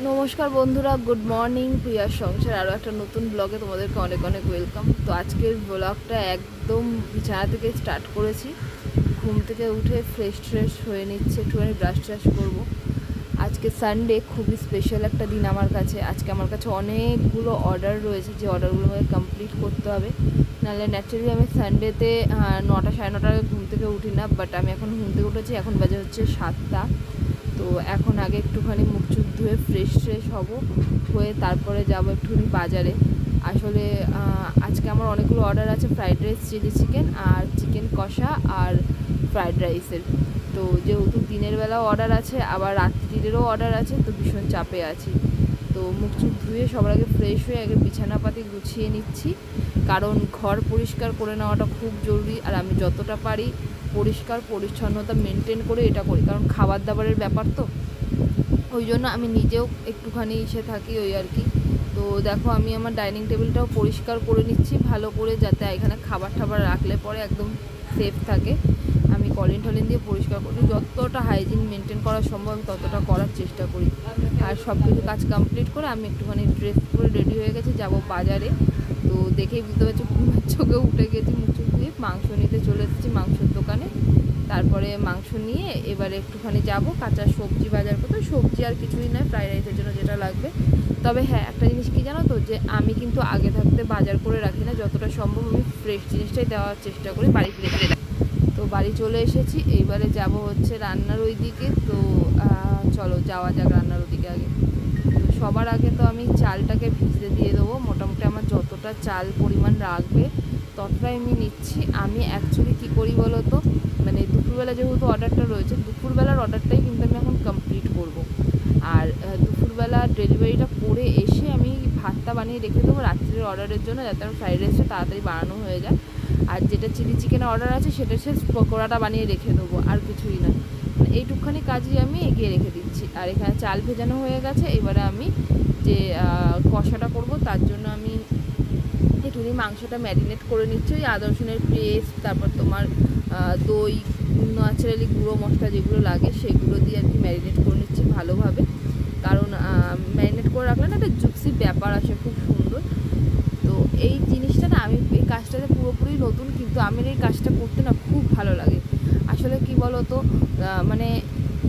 নমস্কার বন্ধুরা, good morning. প্রিয়ার সংসার আরও একটা নতুন ব্লগে তোমাদেরকে অনেক অনেক ওয়েলকাম। তো আজকের ব্লগটা একদম বিছানা থেকে স্টার্ট করেছি। ঘুম থেকে উঠে ফ্রেশ হয়ে নিচ্ছে, একটুখানি ব্রাশ ট্রাশ করবো। আজকে সানডে, খুবই স্পেশাল একটা দিন আমার কাছে। আজকে আমার কাছে অনেকগুলো অর্ডার রয়েছে, যে অর্ডারগুলো আমাকে কমপ্লিট করতে হবে। নাহলে ন্যাচারালি আমি সানডেতে 9টা সাড়ে 9টার আগে ঘুম থেকে উঠি না, বাট আমি এখন ঘুম থেকে উঠেছি। এখন বাজে হচ্ছে 7টা। তো এখন আগে একটুখানি মুখ চুখ ধুয়ে ফ্রেশ হব, হয়ে তারপরে যাবো একটুখানি বাজারে। আসলে আজকে আমার অনেকগুলো অর্ডার আছে, ফ্রাইড রাইস, চিলি চিকেন আর চিকেন কষা আর ফ্রাইড রাইসের। তো যেহেতু দিনের বেলাও অর্ডার আছে, আবার রাত্রিরেরও অর্ডার আছে, তো ভীষণ চাপে আছি। তো মুখ চুখ ধুয়ে সবার আগে ফ্রেশ হয়ে আগে বিছানাপাতি গুছিয়ে নিচ্ছি, কারণ ঘর পরিষ্কার করে নেওয়াটা খুব জরুরি। আর আমি যতটা পারি পরিষ্কার পরিচ্ছন্নতা মেনটেন করে এটা করি, কারণ খাবার দাবারের ব্যাপার তো, ওই জন্য আমি নিজেও একটুখানি থাকি ওই আর কি। তো দেখো, আমি আমার ডাইনিং টেবিলটাও পরিষ্কার করে নিচ্ছি ভালো করে, যাতে এখানে খাবার টাবার রাখলে পরে একদম সেফ থাকে। আমি কলিন টলিন দিয়ে পরিষ্কার করি, যতটা হাইজিন মেনটেন করা সম্ভব ততটা করার চেষ্টা করি। আর সব কিছু কাজ কমপ্লিট করে আমি একটুখানি ড্রেস করে রেডি হয়ে গেছি, যাব বাজারে। তো দেখেই বুঝতে পারছি ঘুমের চোখে উঠে গেছি, মুখ দিয়ে মাংস নিতে চলে এসেছি মাংসের দোকানে। তারপরে মাংস নিয়ে এবারে একটুখানি যাব কাঁচা সবজি বাজার করতে। সবজি আর কিছুই নয়, ফ্রাইড রাইসের জন্য যেটা লাগবে। তবে হ্যাঁ, একটা জিনিস কি জানো তো, যে আমি কিন্তু আগে থাকতে বাজার করে রাখি না, যতটা সম্ভব আমি ফ্রেশ জিনিসটাই দেওয়ার চেষ্টা করি বাড়ি ফিরে। তো বাড়ি চলে এসেছি, এইবারে যাব হচ্ছে রান্নার ওই দিকে। তো চলো যাওয়া যাক রান্নার ওদিকে আগে। তো সবার আগে তো আমি চালটাকে ভিজতে দিয়ে দেবো। মোটামুটি আমার যতটা চাল পরিমাণ রাখবে ততটাই আমি নিচ্ছি। আমি অ্যাকচুয়ালি কী করি বলো তো, মানে দুপুরবেলা যেহেতু অর্ডারটা রয়েছে, দুপুরবেলার অর্ডারটাই কিন্তু আমি এখন কমপ্লিট করব। আর দুপুরবেলা ডেলিভারিটা করে এসে আমি ভাতটা বানিয়ে রেখে দেবো রাত্রির অর্ডারের জন্য, যাতে আমার ফ্রাইড রাইসটা তাড়াতাড়ি বানানো হয়ে যায়। আর যেটা চিলি চিকেনের অর্ডার আছে সেটা পকোড়াটা বানিয়ে রেখে দেবো, আর কিছুই না। মানে এইটুকখানি কাজই আমি এগিয়ে রেখে দিচ্ছি। আর এখানে চাল ভেজানো হয়ে গেছে। এবারে আমি যে কষাটা করব, তার জন্য আমি একটুখানি মাংসটা ম্যারিনেট করে নিচ্ছি। ওই আদা রসুনের পেস্ট, তারপর তোমার দই, ন্যাচারালি গুঁড়ো মশলা যেগুলো লাগে সেগুলো দিয়ে আর কি ম্যারিনেট করে নিচ্ছি ভালোভাবে। কারণ ম্যারিনেট করে রাখলে না একটা জুসি ব্যাপার আসে, খুব সুন্দর। তো এই জিনিসটা না, আমি এই কাজটাতে পুরোপুরি নতুন, কিন্তু আমি এই কাজটা করতে না খুব ভালো লাগে। আসলে কি বলো তো, মানে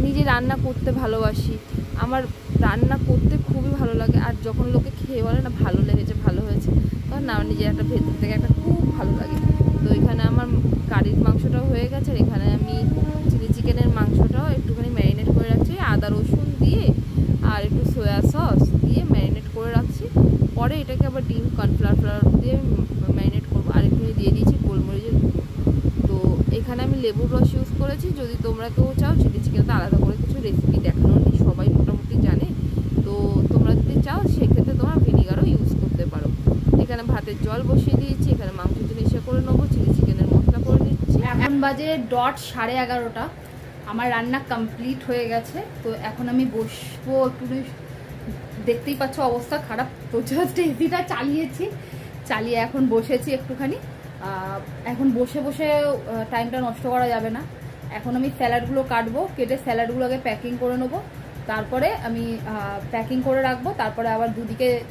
নিজে রান্না করতে ভালোবাসি, আমার রান্না করতে খুবই ভালো লাগে। আর যখন লোকে খেয়ে বলে না ভালো লেগেছে, ভালো হয়েছে, তখন না আমার নিজের একটা ভেতর থেকে একটা খুব ভালো লাগে। তো এখানে আমার কারির মাংসটাও হয়ে গেছে, আর এখানে আমি চিলি চিকেনের মাংসটাও একটুখানি ম্যারিনেট করে রাখছি আদা রসুন দিয়ে, আর একটু সয়া সস দিয়ে ম্যারিনেট করে রাখছি। পরে এটাকে আবার ডিম কর্নফ্লাওয়ার দিয়ে ম্যারিনেট করবো। আর একটু দিয়ে দিয়েছি গোলমরিচের গুঁড়ো। তো এখানে আমি লেবুর রস ইউজ করেছি। যদি তোমরা কেউ চাও, চিলি চিকেনটা আলাদা করে কিছু রেসিপি দেখানো নেই, সবাই মোটামুটি জানে। তো তোমরা যদি চাও সেক্ষেত্রে তোমরা ভিনিগারও ইউজ করতে পারো। এখানে ভাতের জল বসিয়ে দিয়েছি, এখানে মাংস জিনিসে করে নেবো, চিলি চিকেনের মশলা করে নিচ্ছি। এখন বাজে ডট 11:30। আমার রান্না কমপ্লিট হয়ে গেছে। তো এখন আমি বসবো একটু। দেখতেই পাচ্ছ অবস্থা খারাপ, প্রচুর এসিটা চালিয়ে এখন বসেছি একটুখানি। এখন বসে টাইমটা নষ্ট করা যাবে না। এখন আমি স্যালাডগুলো কাটবো, কেটে স্যালাডগুলো আগে প্যাকিং করে নেবো। তারপরে আমি প্যাকিং করে রাখবো। তারপরে আবার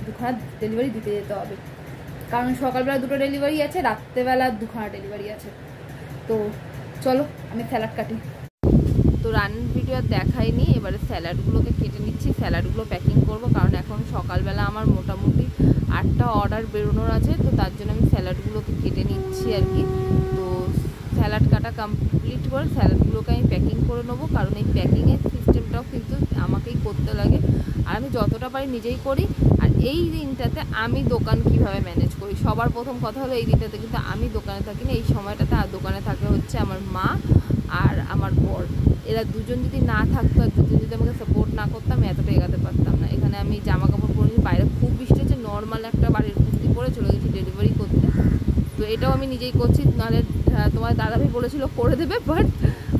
দুখানা ডেলিভারি দিতে যেতে হবে, কারণ সকালবেলা 2টো ডেলিভারি আছে, রাত্রেবেলা 2খানা ডেলিভারি আছে। তো চলো আমি স্যালাড কাটি। তো রান্নার ভিডিও আর দেখাইনি, এবারে স্যালাডগুলোকে কেটে নিচ্ছি, স্যালাডগুলো প্যাকিং করব। কারণ এখন সকালবেলা আমার মোটামুটি 8টা অর্ডার বেরোনোর আছে, তো তার জন্য আমি স্যালাডগুলোকে কেটে নিচ্ছি আর কি। তো স্যালাড কাটা কমপ্লিট করে স্যালাডগুলোকে আমি প্যাকিং করে নেবো, কারণ এই প্যাকিংয়ের সিস্টেমটাও কিন্তু আমাকেই করতে লাগে। আর আমি যতটা পারি নিজেই করি। আর এই দিনটাতে আমি দোকান কিভাবে ম্যানেজ করি, সবার প্রথম কথা হলো এই দিনটাতে কিন্তু আমি দোকানে থাকি না। এই সময়টাতে আর দোকানে থাকে হচ্ছে আমার মা আর আমার বর। এরা দুজন যদি না থাকতো, আর দুজন যদি আমাকে সাপোর্ট না করতাম, আমি এতটা এগাতে পারতাম না। এখানে আমি জামা কাপড় পরে বাইরে খুব বৃষ্টি হচ্ছে, নর্মাল একটা বাড়ির কুর্তি পরে চলে গেছি ডেলিভারি করতে। তো এটাও আমি নিজেই করছি, নাহলে তোমার দাদাভাই বলেছিল করে দেবে, বাট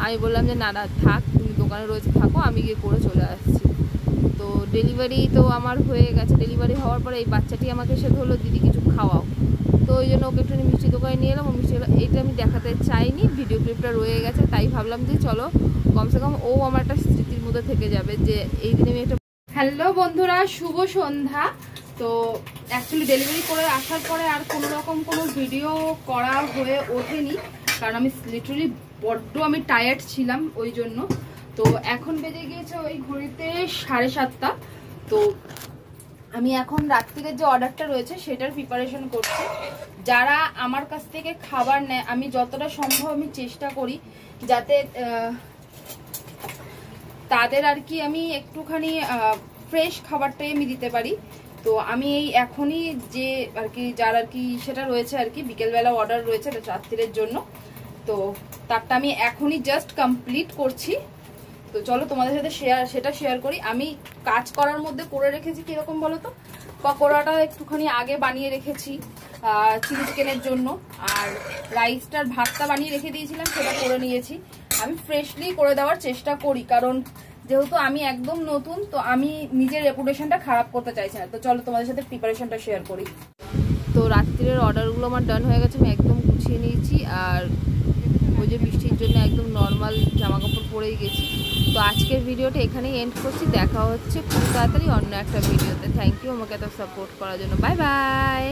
আমি বললাম যে না থাক, তুমি দোকানে রয়েছে থাকো, আমি গিয়ে করে চলে আসছি। তো ডেলিভারি তো আমার হয়ে গেছে। ডেলিভারি হওয়ার পরে এই বাচ্চাটি আমাকে এসে ধরলো, দিদি কিছু খাওয়াও। তো ওই জন্য ওকে একটু মিষ্টি দোকানে নিয়ে এলাম। ও মিষ্টি, এইটা আমি দেখাতে চাইনি, ভিডিও ক্লিপটা রয়ে গেছে, তাই ভাবলাম যে চলো কমসে কম ও আমার একটা স্মৃতির মধ্যে থেকে যাবে, যে এই দিনে আমি একটা হ্যালো বন্ধুরা, শুভ সন্ধ্যা। তো অ্যাকচুয়ালি ডেলিভারি করে আসার পরে আর কোনো রকম কোনো ভিডিও করা হয়ে ওঠেনি, কারণ আমি লিটারালি বড্ড টায়ার্ড ছিলাম ওই জন্য। তো এখন বেজে গিয়েছে ওই ঘড়িতে 7:30। তো আমি এখন রাত্রিরের যে অর্ডারটা রয়েছে সেটার প্রিপারেশন করছি। যারা আমার কাছ থেকে খাবার নেয়, আমি যতটা সম্ভব আমি চেষ্টা করি যাতে তাদের আর কি আমি একটুখানি ফ্রেশ খাবারটাই আমি দিতে পারি। তো আমি এই এখনই যে আর কি যার আর কি সেটা রয়েছে আর কি বিকেলবেলা অর্ডার রয়েছে রাত্রিরের জন্য, তো তারটা আমি এখনই জাস্ট কমপ্লিট করছি। তো চলো তোমাদের সাথে সেটা শেয়ার করি। আমি কাজ করার মধ্যে করে রেখেছি কিরকম বলো তো, পকোড়াটা একটুখানি আগে বানিয়ে রেখেছি চিলি চিকেনের জন্য, আর রাইসটার ভাতটা বানিয়ে রেখে দিয়েছিলাম, সেটা করে নিয়েছি। আমি ফ্রেশলি করে দেওয়ার চেষ্টা করি, কারণ যেহেতু আমি একদম নতুন, তো আমি নিজের রেপুটেশনটা খারাপ করতে চাইছি না। তো চলো তোমাদের সাথে প্রিপারেশনটা শেয়ার করি। তো রাত্রিরের অর্ডারগুলো আমার ডান হয়ে গেছে, আমি একদম গুছিয়ে নিয়েছি। আর ওই যে বৃষ্টির জন্য একদম নর্মাল জামা কাপড় পরেই গেছি। তো আজকের ভিডিওটা এখানেই এন্ড করছি। দেখা হচ্ছে খুব তাড়াতাড়ি অন্য একটা ভিডিওতে। থ্যাংক ইউ আমাকে এত সাপোর্ট করার জন্য। Bye bye.